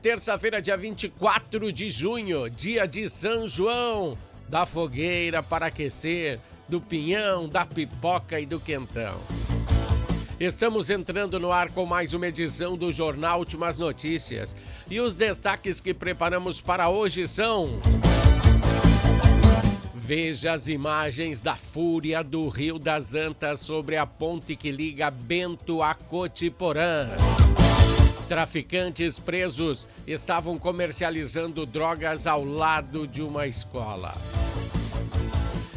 terça-feira, dia 24 de junho, dia de São João, da fogueira para aquecer, do pinhão, da pipoca e do quentão. Estamos entrando no ar com mais uma edição do Jornal Últimas Notícias. E os destaques que preparamos para hoje são: veja as imagens da fúria do Rio das Antas sobre a ponte que liga Bento a Cotiporã. Traficantes presos estavam comercializando drogas ao lado de uma escola.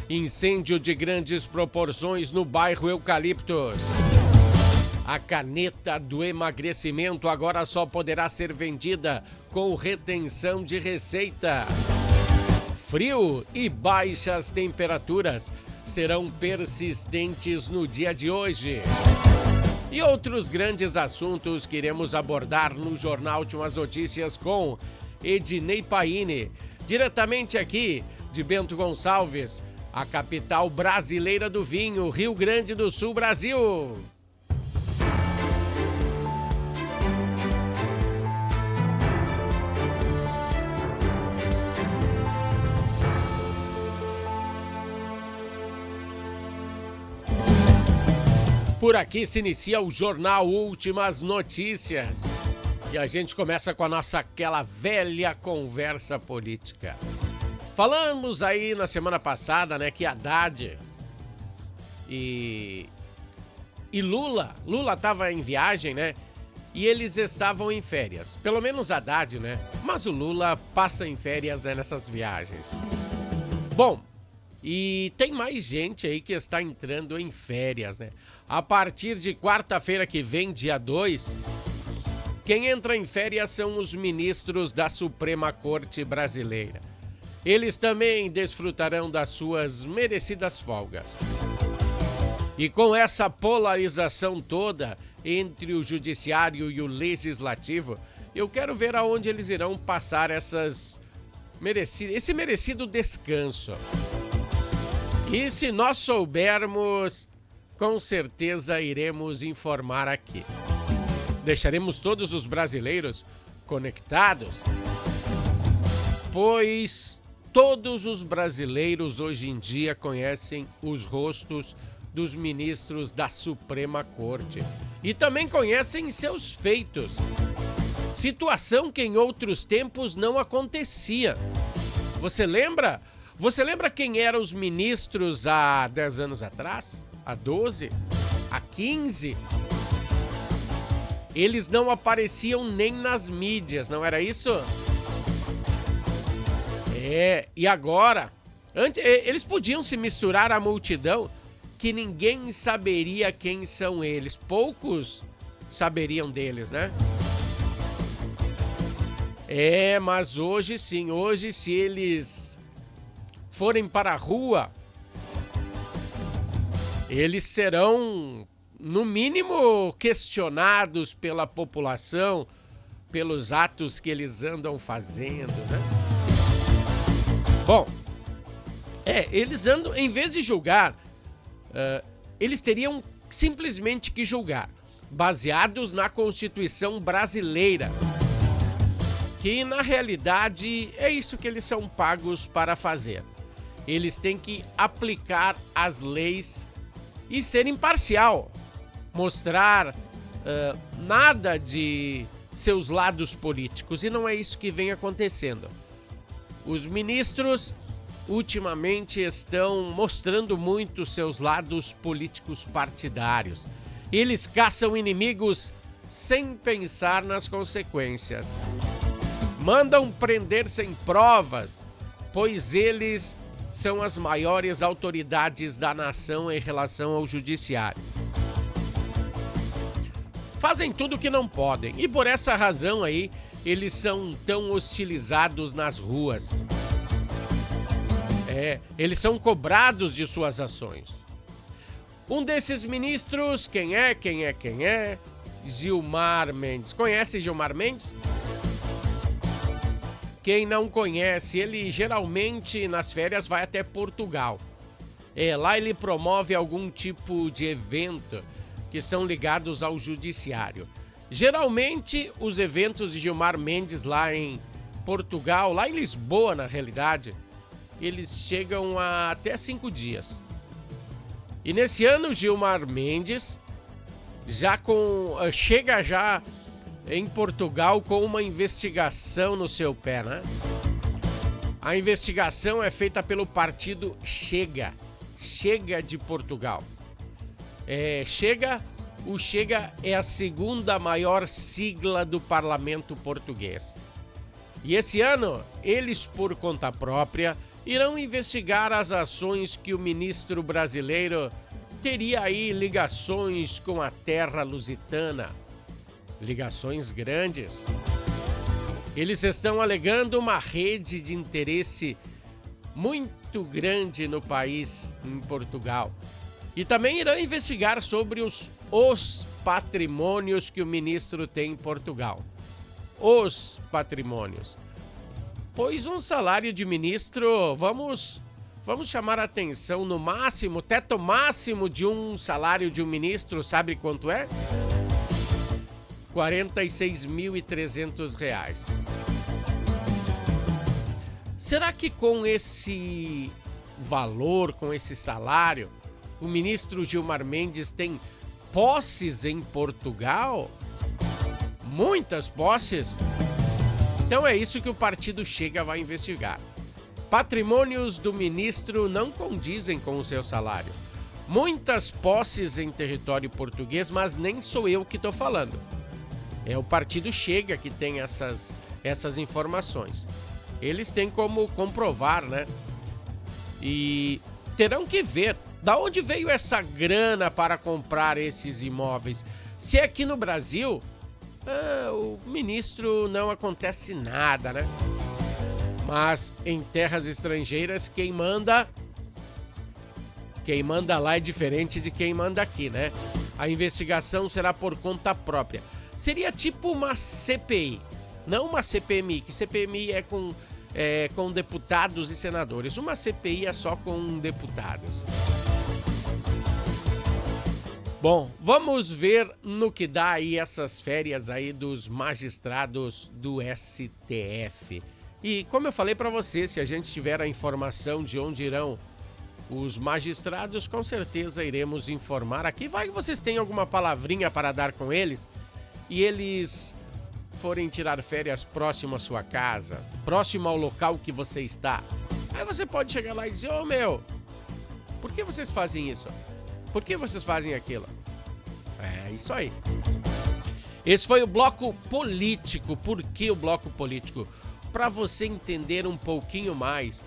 Incêndio de grandes proporções no bairro Eucaliptos. A caneta do emagrecimento agora só poderá ser vendida com retenção de receita. Frio e baixas temperaturas serão persistentes no dia de hoje. E outros grandes assuntos que iremos abordar no Jornal Últimas Notícias com Ednei Paine, diretamente aqui de Bento Gonçalves, a capital brasileira do vinho, Rio Grande do Sul, Brasil. Por aqui se inicia o Jornal Últimas Notícias. E a gente começa com a nossa aquela velha conversa política. Falamos aí na semana passada, né, que Haddad e Lula estava em viagem, né? E eles estavam em férias. Pelo menos Haddad, né? Mas o Lula passa em férias, né, nessas viagens. Bom, e tem mais gente aí que está entrando em férias, né? A partir de quarta-feira que vem, dia 2, quem entra em férias são os ministros da Suprema Corte Brasileira. Eles também desfrutarão das suas merecidas folgas. E com essa polarização toda entre o judiciário e o legislativo, eu quero ver aonde eles irão passar esse merecido descanso. E se nós soubermos, com certeza iremos informar aqui. Deixaremos todos os brasileiros conectados, pois todos os brasileiros hoje em dia conhecem os rostos dos ministros da Suprema Corte e também conhecem seus feitos. Situação que em outros tempos não acontecia. Você lembra? Você lembra quem eram os ministros há 10 anos atrás? Há 12? Há 15? Eles não apareciam nem nas mídias, não era isso? E agora? Eles podiam se misturar à multidão que ninguém saberia quem são eles. Poucos saberiam deles, né? Mas hoje sim, hoje se eles forem para a rua, eles serão, no mínimo, questionados pela população, pelos atos que eles andam fazendo, né? Bom, eles andam, em vez de julgar, eles teriam simplesmente que julgar, baseados na Constituição brasileira, que na realidade é isso que eles são pagos para fazer. Eles têm que aplicar as leis e ser imparcial, mostrar nada de seus lados políticos, e não é isso que vem acontecendo. Os ministros ultimamente estão mostrando muito seus lados políticos partidários. Eles caçam inimigos sem pensar nas consequências. Mandam prender sem provas, pois eles são as maiores autoridades da nação em relação ao judiciário. Fazem tudo que não podem e por essa razão aí eles são tão hostilizados nas ruas. Eles são cobrados de suas ações. Um desses ministros, quem é? Gilmar Mendes. Conhece Gilmar Mendes? Quem não conhece, ele geralmente nas férias vai até Portugal. Lá ele promove algum tipo de evento que são ligados ao judiciário. Geralmente, os eventos de Gilmar Mendes lá em Portugal, lá em Lisboa, na realidade, eles chegam a até 5 dias. E nesse ano, Gilmar Mendes chega já em Portugal com uma investigação no seu pé, né? A investigação é feita pelo partido Chega de Portugal. O Chega é a segunda maior sigla do parlamento português. E esse ano, eles, por conta própria, irão investigar as ações que o ministro brasileiro teria aí ligações com a terra lusitana. Ligações grandes. Eles estão alegando uma rede de interesse muito grande no país, em Portugal. E também irão investigar sobre os patrimônios que o ministro tem em Portugal. Os patrimônios. Pois um salário de ministro, vamos chamar a atenção no máximo, teto máximo de um salário de um ministro, sabe quanto é? R$ 46.300. Será que com esse valor, com esse salário, o ministro Gilmar Mendes tem posses em Portugal? Muitas posses? Então é isso que o partido Chega vai investigar. Patrimônios do ministro não condizem com o seu salário. Muitas posses em território português, mas nem sou eu que estou falando. É o partido Chega que tem essas informações. Eles têm como comprovar, né? E terão que ver da onde veio essa grana para comprar esses imóveis. Se é aqui no Brasil, o ministro não acontece nada, né? Mas em terras estrangeiras, quem manda lá é diferente de quem manda aqui, né? A investigação será por conta própria. Seria tipo uma CPI, não uma CPMI, que CPMI é com deputados e senadores. Uma CPI é só com deputados. Bom, vamos ver no que dá aí essas férias aí dos magistrados do STF. E como eu falei para você, se a gente tiver a informação de onde irão os magistrados, com certeza iremos informar aqui. Vai que vocês têm alguma palavrinha para dar com eles e eles forem tirar férias próximo à sua casa, próximo ao local que você está. Aí você pode chegar lá e dizer: ô meu, por que vocês fazem isso? Por que vocês fazem aquilo? É isso aí. Esse foi o Bloco Político. Por que o Bloco Político? Para você entender um pouquinho mais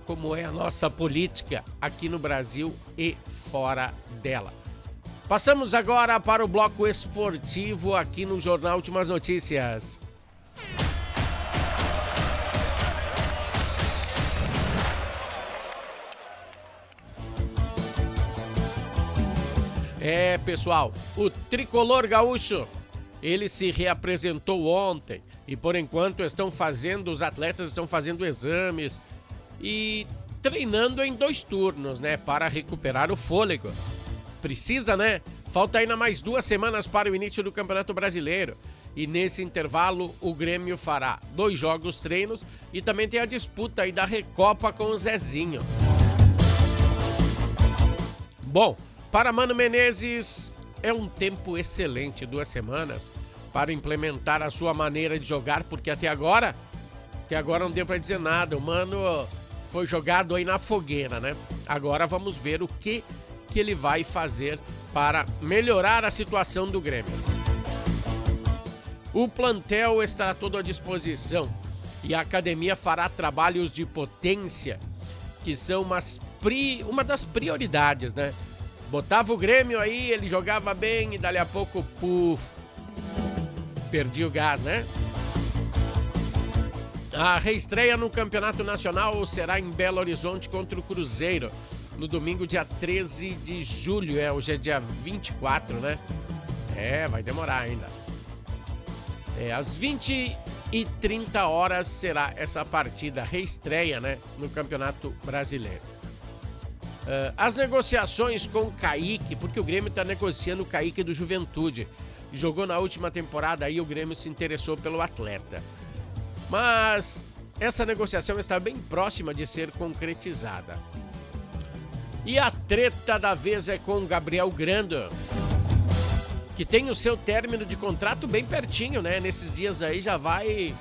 como é a nossa política aqui no Brasil e fora dela. Passamos agora para o bloco esportivo aqui no Jornal Últimas Notícias. Pessoal, o tricolor gaúcho, ele se reapresentou ontem e por enquanto os atletas estão fazendo exames e treinando em 2 turnos, né, para recuperar o fôlego. Precisa, né? Falta ainda mais 2 semanas para o início do Campeonato Brasileiro. E nesse intervalo, o Grêmio fará 2 jogos treinos e também tem a disputa aí da Recopa com o Zezinho. Bom, para Mano Menezes, é um tempo excelente, 2 semanas, para implementar a sua maneira de jogar, porque até agora não deu para dizer nada. O Mano foi jogado aí na fogueira, né? Agora vamos ver o que ele vai fazer para melhorar a situação do Grêmio. O plantel estará todo à disposição e a academia fará trabalhos de potência, que são uma das prioridades, né? Botava o Grêmio aí, ele jogava bem e dali a pouco, perdi o gás, né? A reestreia no Campeonato Nacional será em Belo Horizonte contra o Cruzeiro, no domingo, dia 13 de julho. Hoje é dia 24, né? Vai demorar ainda. Às 20h30 será essa partida, reestreia, né, no Campeonato Brasileiro. As negociações com o Kaique, porque o Grêmio está negociando o Kaique do Juventude, jogou na última temporada e o Grêmio se interessou pelo atleta. Mas essa negociação está bem próxima de ser concretizada. E a treta da vez é com o Gabriel Grando, que tem o seu término de contrato bem pertinho, né? Nesses dias aí já vai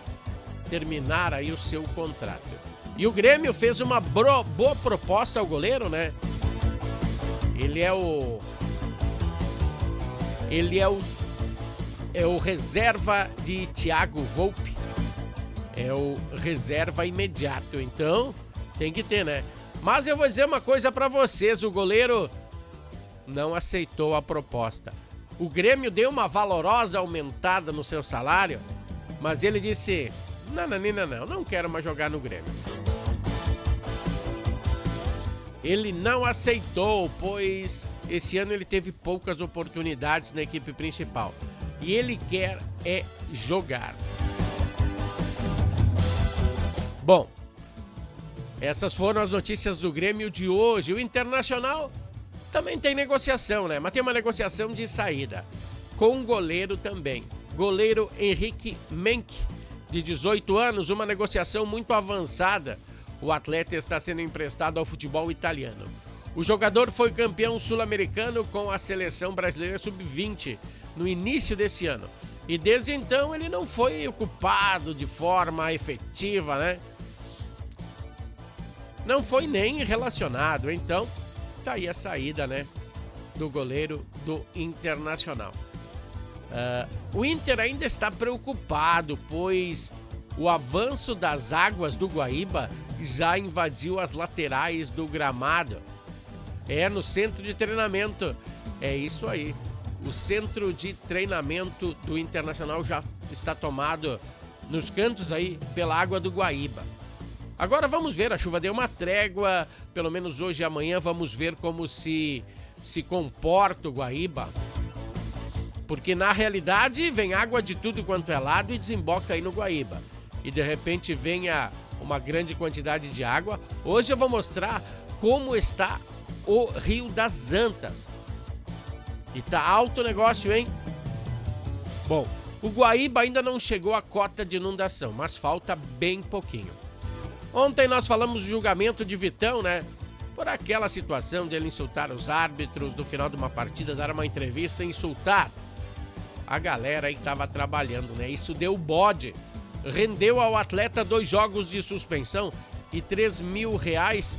terminar aí o seu contrato. E o Grêmio fez uma boa proposta ao goleiro, né? Ele é o reserva de Thiago Volpi. É o reserva imediato, então tem que ter, né? Mas eu vou dizer uma coisa pra vocês, o goleiro não aceitou a proposta. O Grêmio deu uma valorosa aumentada no seu salário, mas ele disse, não quero mais jogar no Grêmio. Ele não aceitou, pois esse ano ele teve poucas oportunidades na equipe principal. E ele quer jogar. Bom, essas foram as notícias do Grêmio de hoje. O Internacional também tem negociação, né? Mas tem uma negociação de saída. Com um goleiro também. Goleiro Henrique Menck, de 18 anos, uma negociação muito avançada. O atleta está sendo emprestado ao futebol italiano. O jogador foi campeão sul-americano com a seleção brasileira sub-20 no início desse ano. E desde então ele não foi ocupado de forma efetiva, né? Não foi nem relacionado. Então, tá aí a saída, né? Do goleiro do Internacional. O Inter ainda está preocupado, pois o avanço das águas do Guaíba já invadiu as laterais do gramado. No centro de treinamento. É isso aí. O centro de treinamento do Internacional já está tomado nos cantos aí pela água do Guaíba. Agora vamos ver, a chuva deu uma trégua, pelo menos hoje e amanhã vamos ver como se comporta o Guaíba. Porque na realidade vem água de tudo quanto é lado e desemboca aí no Guaíba. E de repente venha uma grande quantidade de água. Hoje eu vou mostrar como está o Rio das Antas. E tá alto o negócio, hein? Bom, o Guaíba ainda não chegou à cota de inundação, mas falta bem pouquinho. Ontem nós falamos do julgamento de Vitão, né? Por aquela situação de ele insultar os árbitros no final de uma partida, dar uma entrevista e insultar a galera aí que estava trabalhando, né? Isso deu bode. Rendeu ao atleta 2 jogos de suspensão e R$3.000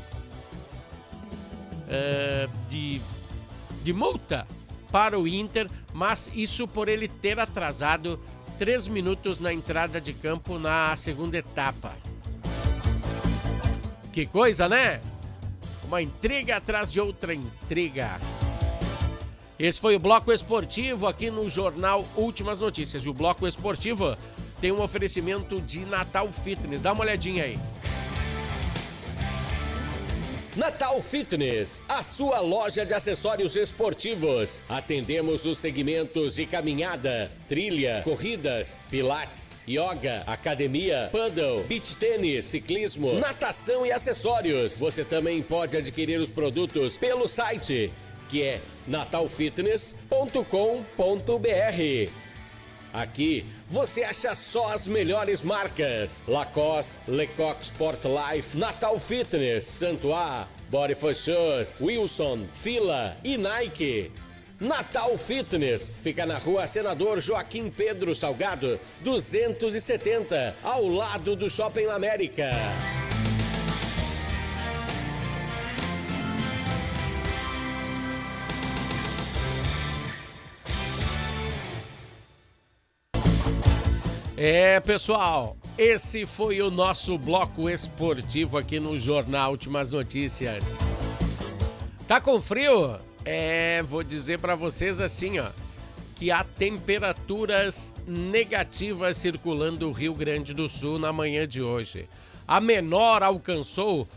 de multa para o Inter, mas isso por ele ter atrasado 3 minutos na entrada de campo na segunda etapa. Que coisa, né? Uma intriga atrás de outra intriga. Esse foi o Bloco Esportivo aqui no Jornal Últimas Notícias. E o Bloco Esportivo tem um oferecimento de Natal Fitness. Dá uma olhadinha aí. Natal Fitness, a sua loja de acessórios esportivos. Atendemos os segmentos de caminhada, trilha, corridas, pilates, yoga, academia, paddle, beach tênis, ciclismo, natação e acessórios. Você também pode adquirir os produtos pelo site, que é natalfitness.com.br. Aqui você acha só as melhores marcas: Lacoste, Lecoq Sport Life, Natal Fitness, Santois, Body for Shoes, Wilson, Fila e Nike. Natal Fitness fica na Rua Senador Joaquim Pedro Salgado, 270, ao lado do Shopping América. Pessoal, esse foi o nosso bloco esportivo aqui no Jornal Últimas Notícias. Tá com frio? Vou dizer pra vocês assim, ó, que há temperaturas negativas circulando o Rio Grande do Sul na manhã de hoje. A menor alcançou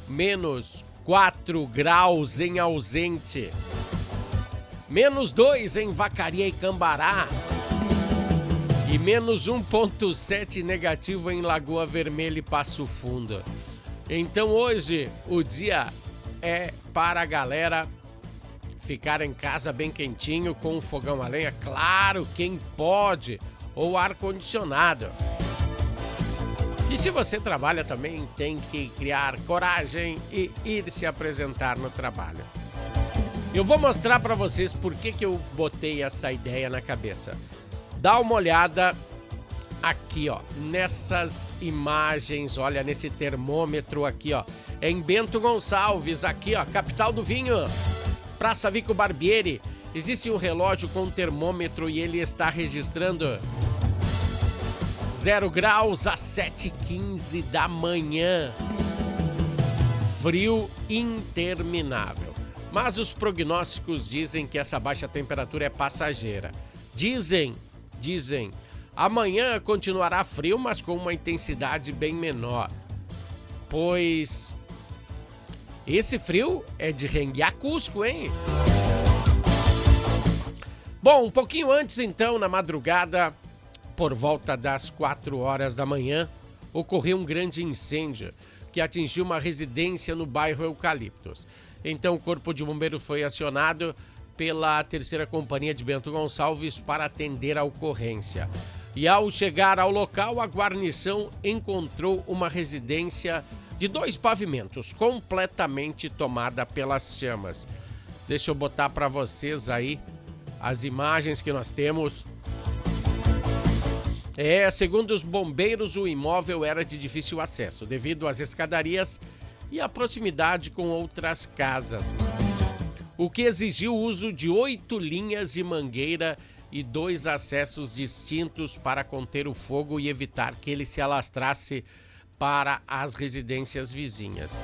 menos 4 graus em Ausente, menos 2 em Vacaria e Cambará, e menos 1,7 negativo em Lagoa Vermelha e Passo Fundo. Então hoje o dia é para a galera ficar em casa bem quentinho com um fogão a lenha, claro, quem pode, ou ar-condicionado. E se você trabalha também, tem que criar coragem e ir se apresentar no trabalho. Eu vou mostrar para vocês por que eu botei essa ideia na cabeça. Dá uma olhada aqui, ó, nessas imagens, olha, nesse termômetro aqui, ó. É em Bento Gonçalves, aqui, ó, capital do vinho, Praça Vico Barbieri. Existe um relógio com um termômetro e ele está registrando 0 graus às 7h15 da manhã. Frio interminável. Mas os prognósticos dizem que essa baixa temperatura é passageira. Dizem, amanhã continuará frio, mas com uma intensidade bem menor. Pois esse frio é de renguear Cusco, hein? Bom, um pouquinho antes então, na madrugada, por volta das 4 horas da manhã, ocorreu um grande incêndio que atingiu uma residência no bairro Eucaliptos. Então o Corpo de Bombeiros foi acionado pela 3ª Companhia de Bento Gonçalves para atender a ocorrência. E ao chegar ao local, a guarnição encontrou uma residência de 2 pavimentos, completamente tomada pelas chamas. Deixa eu botar para vocês aí as imagens que nós temos. Segundo os bombeiros, o imóvel era de difícil acesso, devido às escadarias e à proximidade com outras casas, o que exigiu o uso de 8 linhas de mangueira e 2 acessos distintos para conter o fogo e evitar que ele se alastrasse para as residências vizinhas.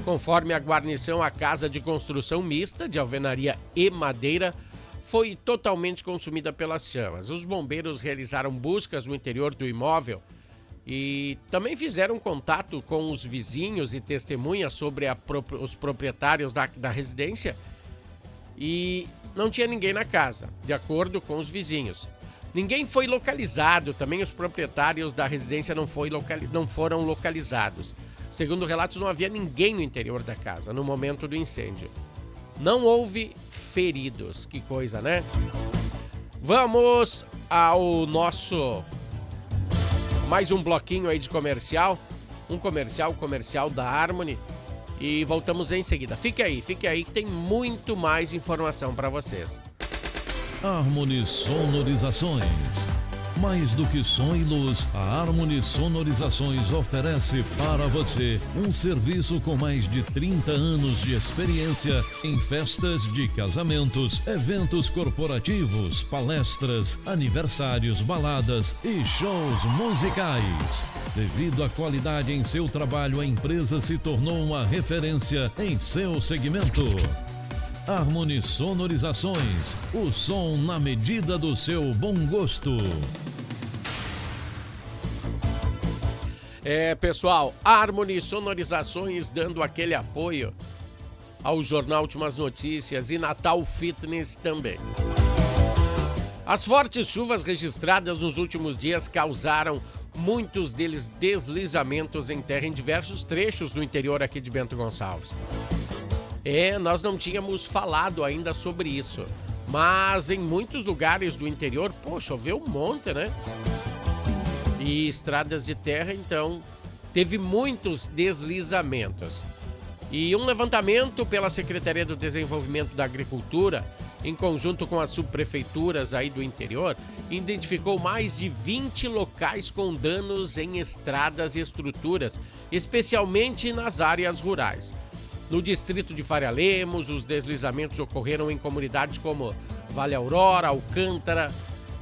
Conforme a guarnição, a casa de construção mista de alvenaria e madeira foi totalmente consumida pelas chamas. Os bombeiros realizaram buscas no interior do imóvel e também fizeram contato com os vizinhos e testemunhas sobre os proprietários da residência, e não tinha ninguém na casa, de acordo com os vizinhos. Ninguém foi localizado, também os proprietários da residência não foram localizados. Segundo relatos, não havia ninguém no interior da casa no momento do incêndio. Não houve feridos, que coisa, né? Vamos ao nosso mais um bloquinho aí de comercial, comercial da Harmony, e voltamos em seguida. Fique aí que tem muito mais informação para vocês. Harmony Sonorizações. Mais do que som e luz, a Harmony Sonorizações oferece para você um serviço com mais de 30 anos de experiência em festas de casamentos, eventos corporativos, palestras, aniversários, baladas e shows musicais. Devido à qualidade em seu trabalho, a empresa se tornou uma referência em seu segmento. Harmony Sonorizações, o som na medida do seu bom gosto. Pessoal, Harmony Sonorizações dando aquele apoio ao Jornal Últimas Notícias e Natal Fitness também. As fortes chuvas registradas nos últimos dias causaram muitos deles deslizamentos em terra em diversos trechos do interior aqui de Bento Gonçalves. Nós não tínhamos falado ainda sobre isso, mas em muitos lugares do interior, choveu um monte, né? E estradas de terra, então, teve muitos deslizamentos. E um levantamento pela Secretaria do Desenvolvimento da Agricultura, em conjunto com as subprefeituras aí do interior, identificou mais de 20 locais com danos em estradas e estruturas, especialmente nas áreas rurais. No distrito de Faria Lemos, os deslizamentos ocorreram em comunidades como Vale Aurora, Alcântara,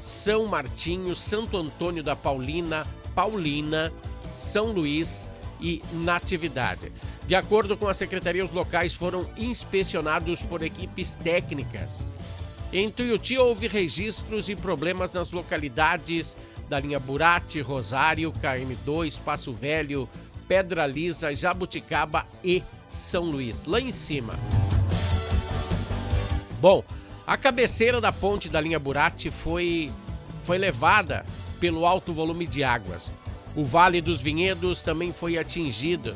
São Martinho, Santo Antônio da Paulina, São Luís e Natividade. De acordo com a secretaria, os locais foram inspecionados por equipes técnicas. Em Tuiuti houve registros e problemas nas localidades da linha Burati, Rosário, KM2, Passo Velho, Pedra Lisa, Jabuticaba e São Luís, lá em cima. Bom, a cabeceira da ponte da linha Burati foi levada pelo alto volume de águas. O Vale dos Vinhedos também foi atingido.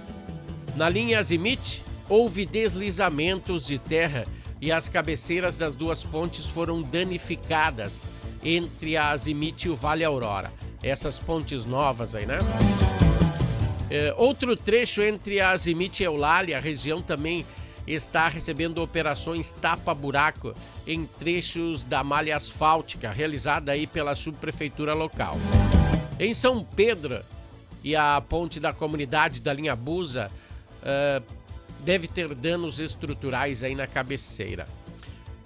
Na linha Azimite, houve deslizamentos de terra e as cabeceiras das duas pontes foram danificadas entre a Azimite e o Vale Aurora. Essas pontes novas aí, né? Outro trecho entre a Azimite e Eulália, a região também está recebendo operações tapa-buraco em trechos da malha asfáltica, realizada aí pela subprefeitura local. Em São Pedro e a ponte da comunidade da linha Busa, deve ter danos estruturais aí na cabeceira.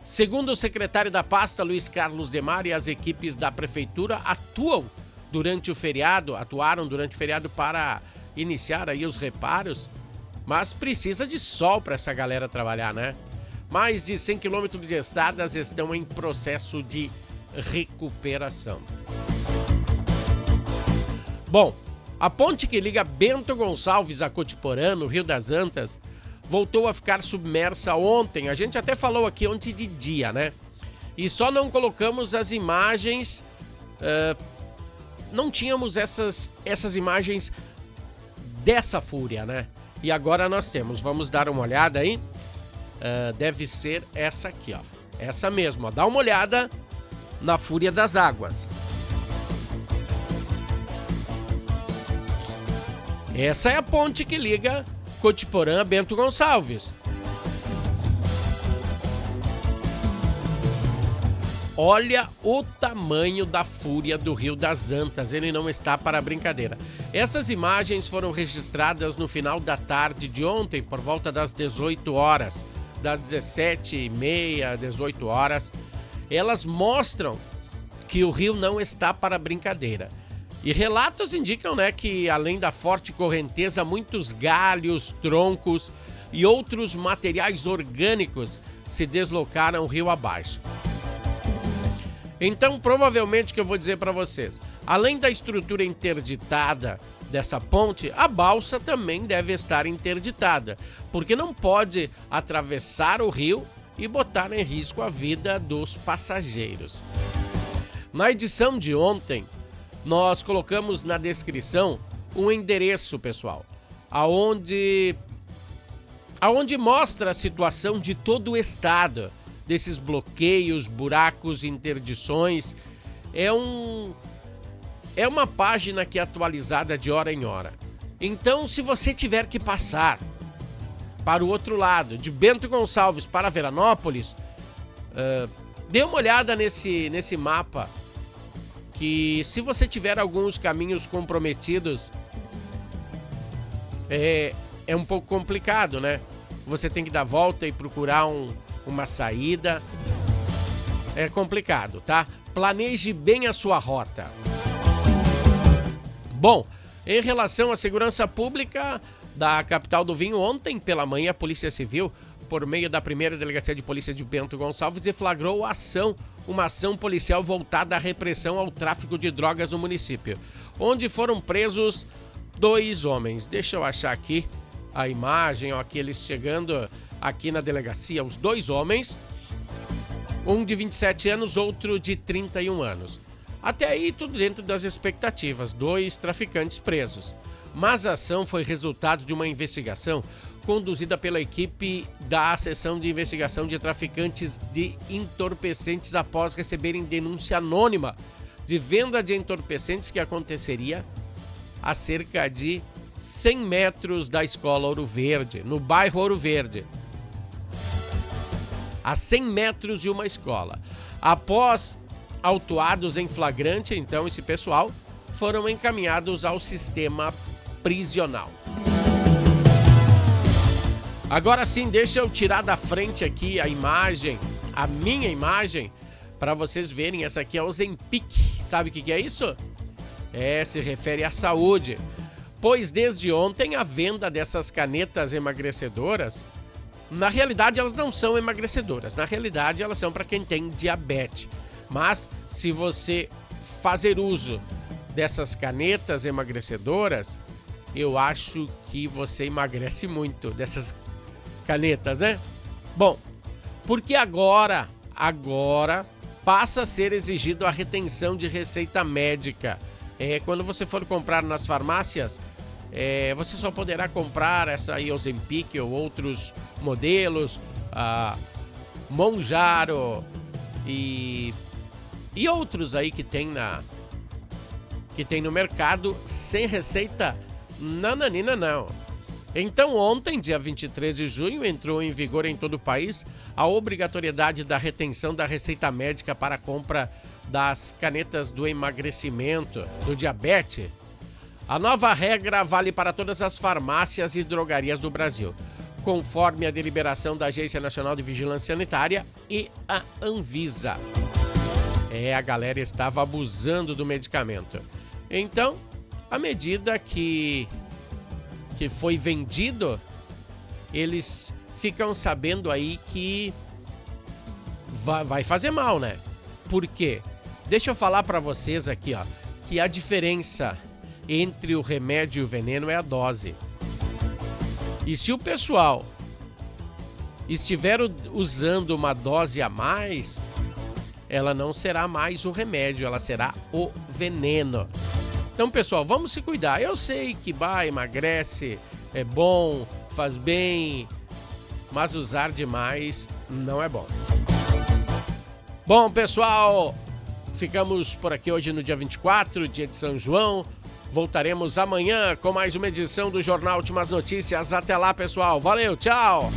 Segundo o secretário da pasta, Luiz Carlos Demar, e as equipes da prefeitura atuaram durante o feriado para iniciar aí os reparos, mas precisa de sol para essa galera trabalhar, né? Mais de 100 quilômetros de estradas estão em processo de recuperação. Bom, a ponte que liga Bento Gonçalves a Cotiporã, no Rio das Antas, voltou a ficar submersa ontem. A gente até falou aqui ontem de dia, né? E só não colocamos as imagens, não tínhamos essas imagens dessa fúria, né? E agora nós temos, vamos dar uma olhada aí. Deve ser essa aqui, ó. Essa mesmo, ó. Dá uma olhada na fúria das águas. Essa é a ponte que liga Cotiporã a Bento Gonçalves. Olha o tamanho da fúria do Rio das Antas, ele não está para brincadeira. Essas imagens foram registradas no final da tarde de ontem, por volta das 18 horas, das 17h30, 18 horas. Elas mostram que o rio não está para brincadeira. E relatos indicam, né, que além da forte correnteza, muitos galhos, troncos e outros materiais orgânicos se deslocaram rio abaixo. Então, provavelmente, que eu vou dizer para vocês, além da estrutura interditada dessa ponte, a balsa também deve estar interditada, porque não pode atravessar o rio e botar em risco a vida dos passageiros. Na edição de ontem, nós colocamos na descrição um endereço, pessoal, aonde mostra a situação de todo o estado, desses bloqueios, buracos, interdições. É uma página que é atualizada de hora em hora. Então, se você tiver que passar para o outro lado, de Bento Gonçalves para Veranópolis, dê uma olhada nesse mapa, que se você tiver alguns caminhos comprometidos, é um pouco complicado, né? Você tem que dar volta e procurar uma saída. É complicado, tá? Planeje bem a sua rota. Bom, em relação à segurança pública da capital do vinho, ontem pela manhã a Polícia Civil, por meio da 1ª Delegacia de Polícia de Bento Gonçalves, deflagrou uma ação policial voltada à repressão ao tráfico de drogas no município, onde foram presos 2 homens. Deixa eu achar aqui a imagem, ó, aqui eles chegando aqui na delegacia, os 2 homens, um de 27 anos, outro de 31 anos. Até aí tudo dentro das expectativas, 2 traficantes presos. Mas a ação foi resultado de uma investigação conduzida pela equipe da Seção de Investigação de Traficantes de Entorpecentes após receberem denúncia anônima de venda de entorpecentes que aconteceria a cerca de 100 metros da escola Ouro Verde, no bairro Ouro Verde. A 100 metros de uma escola. Após autuados em flagrante, então, esse pessoal foram encaminhados ao sistema prisional. Agora sim, deixa eu tirar da frente aqui a imagem, a minha imagem, para vocês verem. Essa aqui é o Ozempic. Sabe o que é isso? Se refere à saúde. Pois desde ontem a venda dessas canetas emagrecedoras, na realidade elas não são emagrecedoras, na realidade elas são para quem tem diabetes. Mas se você fazer uso dessas canetas emagrecedoras, eu acho que você emagrece muito dessas canetas, né? Bom, porque agora passa a ser exigido a retenção de receita médica. Quando você for comprar nas farmácias, você só poderá comprar essa Ozempic ou outros modelos, Monjaro e outros aí que tem no mercado sem receita nananina não. Então ontem, dia 23 de junho, entrou em vigor em todo o país a obrigatoriedade da retenção da receita médica para a compra das canetas do emagrecimento, do diabetes. A nova regra vale para todas as farmácias e drogarias do Brasil, conforme a deliberação da Agência Nacional de Vigilância Sanitária e a Anvisa. A galera estava abusando do medicamento. Então, à medida que foi vendido, eles ficam sabendo aí que vai fazer mal, né? Por quê? Deixa eu falar pra vocês aqui, ó, que a diferença entre o remédio e o veneno é a dose. E se o pessoal estiver usando uma dose a mais, ela não será mais o remédio, ela será o veneno. Então, pessoal, vamos se cuidar. Eu sei que emagrece, é bom, faz bem, mas usar demais não é bom. Bom, pessoal, ficamos por aqui hoje no dia 24, dia de São João. Voltaremos amanhã com mais uma edição do Jornal Últimas Notícias. Até lá, pessoal. Valeu, tchau!